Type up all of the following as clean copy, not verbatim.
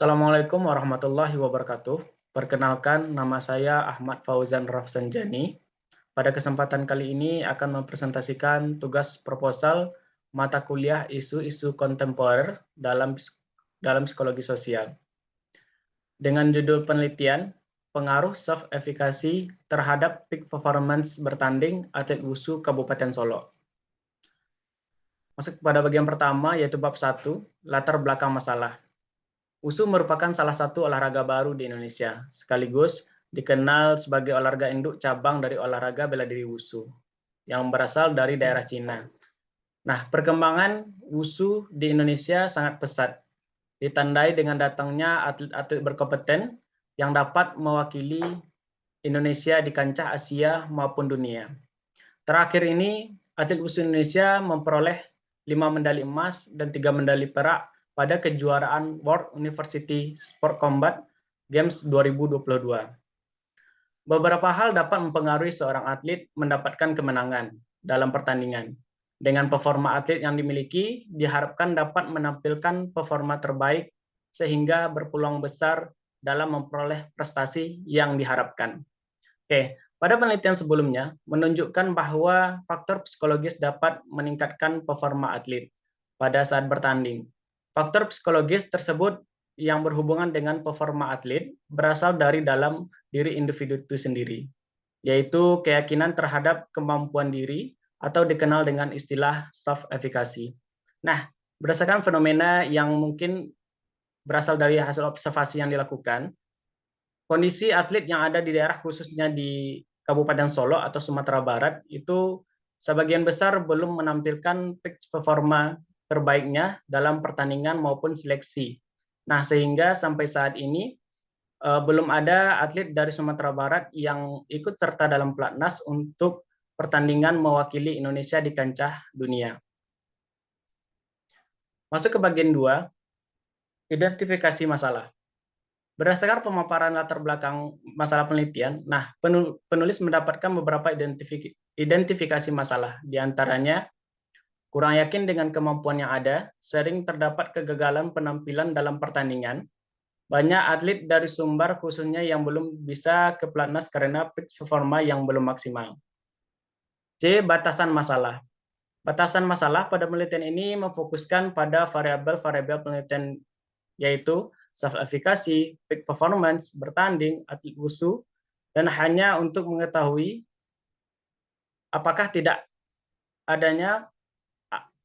Assalamualaikum warahmatullahi wabarakatuh. Perkenalkan, nama saya Ahmad Fauzan Rafsanjani. Pada kesempatan kali ini akan mempresentasikan tugas proposal mata kuliah isu-isu kontemporer dalam psikologi sosial. Dengan judul penelitian, pengaruh self-efikasi terhadap peak performance bertanding atlet WUSU Kabupaten Solo. Masuk pada bagian pertama, yaitu bab 1, latar belakang masalah. WUSU merupakan salah satu olahraga baru di Indonesia, sekaligus dikenal sebagai olahraga induk cabang dari olahraga bela diri WUSU, yang berasal dari daerah Cina. Nah, perkembangan WUSU di Indonesia sangat pesat, ditandai dengan datangnya atlet-atlet berkompeten yang dapat mewakili Indonesia di kancah Asia maupun dunia. Terakhir ini, atlet WUSU Indonesia memperoleh 5 medali emas dan 3 medali perak pada kejuaraan World University Sport Combat Games 2022. Beberapa hal dapat mempengaruhi seorang atlet mendapatkan kemenangan dalam pertandingan. Dengan performa atlet yang dimiliki, diharapkan dapat menampilkan performa terbaik sehingga berpeluang besar dalam memperoleh prestasi yang diharapkan. Oke, pada penelitian sebelumnya menunjukkan bahwa faktor psikologis dapat meningkatkan performa atlet pada saat bertanding. Faktor psikologis tersebut yang berhubungan dengan performa atlet berasal dari dalam diri individu itu sendiri, yaitu keyakinan terhadap kemampuan diri atau dikenal dengan istilah self-efficacy. Nah, berdasarkan fenomena yang mungkin berasal dari hasil observasi yang dilakukan, kondisi atlet yang ada di daerah khususnya di Kabupaten Solo atau Sumatera Barat itu sebagian besar belum menampilkan peak performa terbaiknya dalam pertandingan maupun seleksi. Nah, sehingga sampai saat ini belum ada atlet dari Sumatera Barat yang ikut serta dalam pelatnas untuk pertandingan mewakili Indonesia di kancah dunia. Masuk ke bagian 2, identifikasi masalah. Berdasarkan pemaparan latar belakang masalah penelitian, nah penulis mendapatkan beberapa identifikasi masalah, diantaranya kurang yakin dengan kemampuan yang ada, sering terdapat kegagalan penampilan dalam pertandingan, banyak atlet dari sumber khususnya yang belum bisa ke pelatnas karena peak performa yang belum maksimal. C. Batasan masalah. Batasan masalah pada penelitian ini memfokuskan pada variabel-variabel penelitian yaitu self-efficacy, peak performance, bertanding, atlet WUSU, dan hanya untuk mengetahui apakah tidak adanya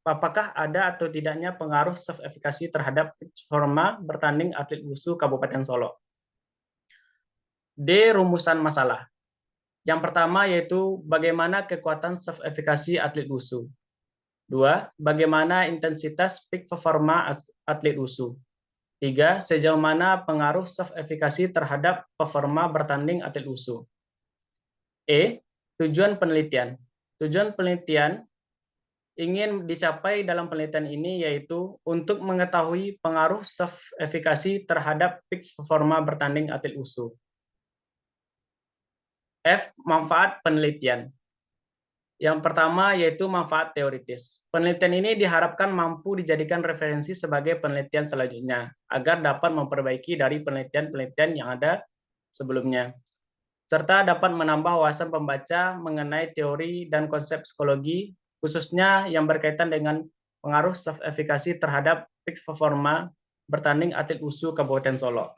apakah ada atau tidaknya pengaruh self-efficacy terhadap performa bertanding atlet WUSU Kabupaten Solo. D. Rumusan masalah. Yang pertama yaitu bagaimana kekuatan self-efficacy atlet WUSU. 2. Bagaimana intensitas peak performa atlet WUSU. 3. Sejauh mana pengaruh self-efficacy terhadap performa bertanding atlet WUSU. E. Tujuan penelitian. Tujuan penelitian ingin dicapai dalam penelitian ini yaitu untuk mengetahui pengaruh self-efficacy terhadap peak performa bertanding atlet WUSU. F. Manfaat penelitian. Yang pertama yaitu manfaat teoritis. Penelitian ini diharapkan mampu dijadikan referensi sebagai penelitian selanjutnya, agar dapat memperbaiki dari penelitian-penelitian yang ada sebelumnya, serta dapat menambah wawasan pembaca mengenai teori dan konsep psikologi, khususnya yang berkaitan dengan pengaruh self-efficacy terhadap peak performa bertanding atlet WUSU Kabupaten Solo.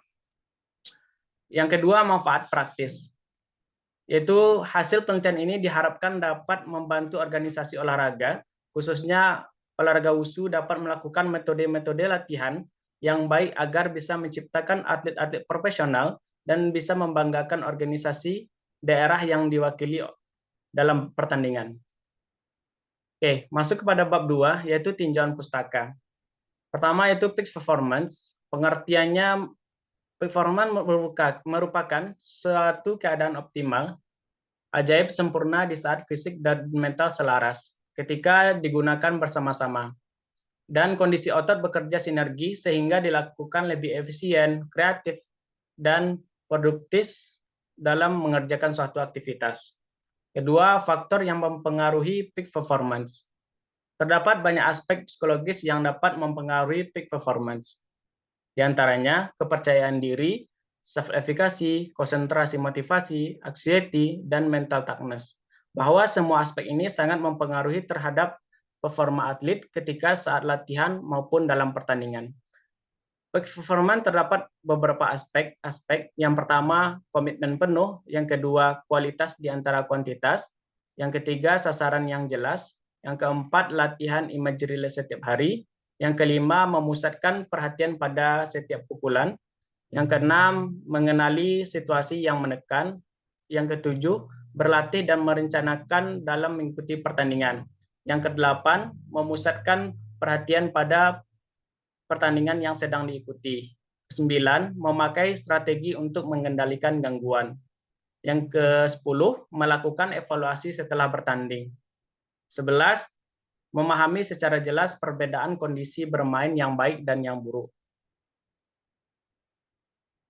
Yang kedua, manfaat praktis. Yaitu hasil penelitian ini diharapkan dapat membantu organisasi olahraga, khususnya olahraga WUSU dapat melakukan metode-metode latihan yang baik agar bisa menciptakan atlet-atlet profesional dan bisa membanggakan organisasi daerah yang diwakili dalam pertandingan. Oke, masuk kepada bab 2, yaitu tinjauan pustaka. Pertama yaitu peak performance, pengertiannya performance merupakan suatu keadaan optimal, ajaib sempurna di saat fisik dan mental selaras, ketika digunakan bersama-sama. Dan kondisi otot bekerja sinergi sehingga dilakukan lebih efisien, kreatif, dan produktif dalam mengerjakan suatu aktivitas. Kedua, faktor yang mempengaruhi peak performance. Terdapat banyak aspek psikologis yang dapat mempengaruhi peak performance. Di antaranya kepercayaan diri, self-efficacy, konsentrasi motivasi, anxiety, dan mental toughness. Bahwa semua aspek ini sangat mempengaruhi terhadap performa atlet ketika saat latihan maupun dalam pertandingan. Performance terdapat beberapa aspek. Yang pertama, komitmen penuh. Yang kedua, kualitas di antara kuantitas. Yang ketiga, sasaran yang jelas. Yang keempat, latihan imagery setiap hari. Yang kelima, memusatkan perhatian pada setiap pukulan. Yang keenam, mengenali situasi yang menekan. Yang ketujuh, berlatih dan merencanakan dalam mengikuti pertandingan. Yang kedelapan, memusatkan perhatian pada pertandingan yang sedang diikuti. 9. Memakai strategi untuk mengendalikan gangguan. Yang ke-10, melakukan evaluasi setelah bertanding. 11. Memahami secara jelas perbedaan kondisi bermain yang baik dan yang buruk.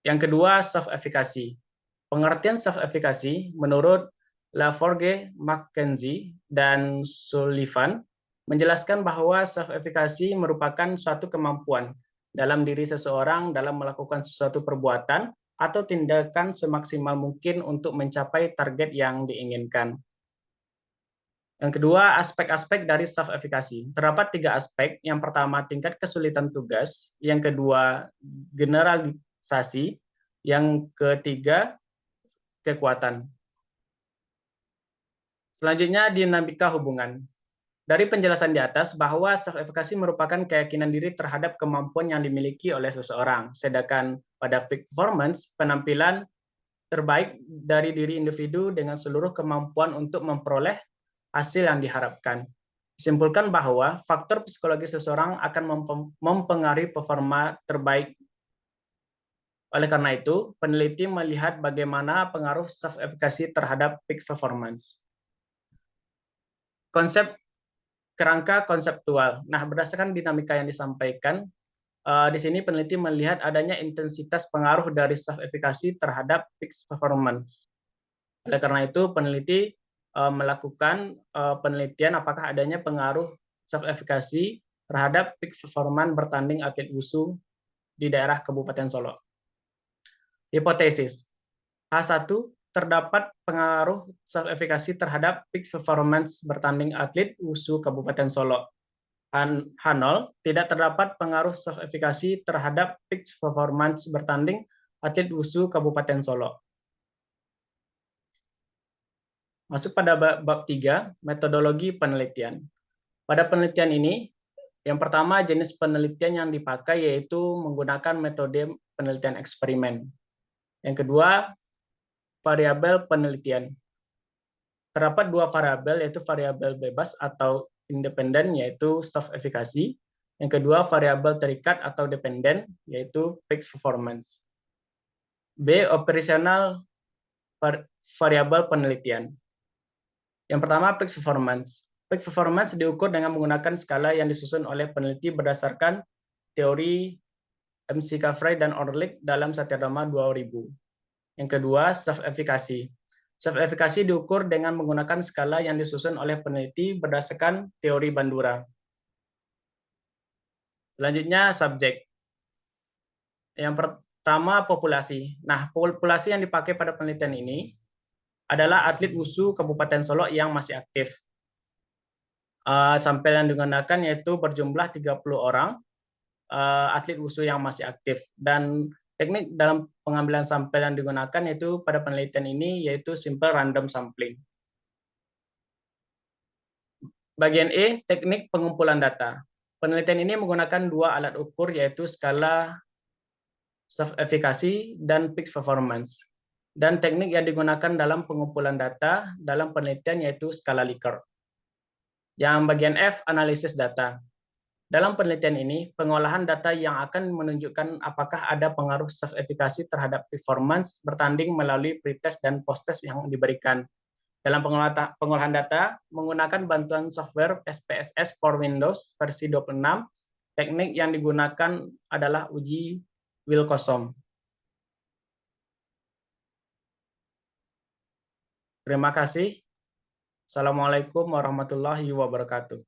Yang kedua, self-efficacy. Pengertian self-efficacy menurut Laforgue, McKenzie, dan Sullivan menjelaskan bahwa self-efficacy merupakan suatu kemampuan dalam diri seseorang dalam melakukan sesuatu perbuatan atau tindakan semaksimal mungkin untuk mencapai target yang diinginkan. Yang kedua, aspek-aspek dari self-efficacy. Terdapat 3 aspek. Yang pertama, tingkat kesulitan tugas. Yang kedua, generalisasi. Yang ketiga, kekuatan. Selanjutnya, dinamika hubungan. Dari penjelasan di atas bahwa self-efficacy merupakan keyakinan diri terhadap kemampuan yang dimiliki oleh seseorang, sedangkan pada peak performance, penampilan terbaik dari diri individu dengan seluruh kemampuan untuk memperoleh hasil yang diharapkan. Disimpulkan bahwa faktor psikologi seseorang akan mempengaruhi performa terbaik. Oleh karena itu, peneliti melihat bagaimana pengaruh self-efficacy terhadap peak performance. Konsep kerangka konseptual. Nah, berdasarkan dinamika yang disampaikan, di sini peneliti melihat adanya intensitas pengaruh dari self-efficacy terhadap peak performance. Oleh karena itu, peneliti melakukan penelitian apakah adanya pengaruh self-efficacy terhadap peak performance bertanding atlet wushu di daerah Kabupaten Solo. Hipotesis. H1, terdapat pengaruh self-efficacy terhadap peak performance bertanding atlet wushu Kabupaten Solo. H0, tidak terdapat pengaruh self-efficacy terhadap peak performance bertanding atlet wushu Kabupaten Solo. Masuk pada bab 3, metodologi penelitian. Pada penelitian ini, yang pertama jenis penelitian yang dipakai yaitu menggunakan metode penelitian eksperimen. Yang kedua, variabel penelitian. Terdapat 2 variabel yaitu variabel bebas atau independen yaitu self-efficacy. Yang kedua, variabel terikat atau dependen yaitu peak performance. B. Operasional variabel penelitian. Yang pertama, peak performance. Peak performance diukur dengan menggunakan skala yang disusun oleh peneliti berdasarkan teori McCaffrey dan Orlick dalam Satyadharma 2000. Yang kedua, self-efficacy. Self-efficacy diukur dengan menggunakan skala yang disusun oleh peneliti berdasarkan teori Bandura. Selanjutnya, subjek. Yang pertama, populasi. Nah, populasi yang dipakai pada penelitian ini adalah atlet wushu Kabupaten Solo yang masih aktif. Sampel yang digunakan yaitu berjumlah 30 orang atlet wushu yang masih aktif. Dan teknik dalam pengambilan sampel yang digunakan yaitu pada penelitian ini yaitu simple random sampling. Bagian E, teknik pengumpulan data. Penelitian ini menggunakan 2 alat ukur yaitu skala self-efficacy dan peak performance. Dan teknik yang digunakan dalam pengumpulan data dalam penelitian yaitu skala Likert. Yang bagian F, analisis data. Dalam penelitian ini, pengolahan data yang akan menunjukkan apakah ada pengaruh self-efficacy terhadap performance bertanding melalui pretest dan post-test yang diberikan. Dalam pengolahan data, menggunakan bantuan software SPSS for Windows versi 26, teknik yang digunakan adalah uji Wilcoxon. Terima kasih. Assalamualaikum warahmatullahi wabarakatuh.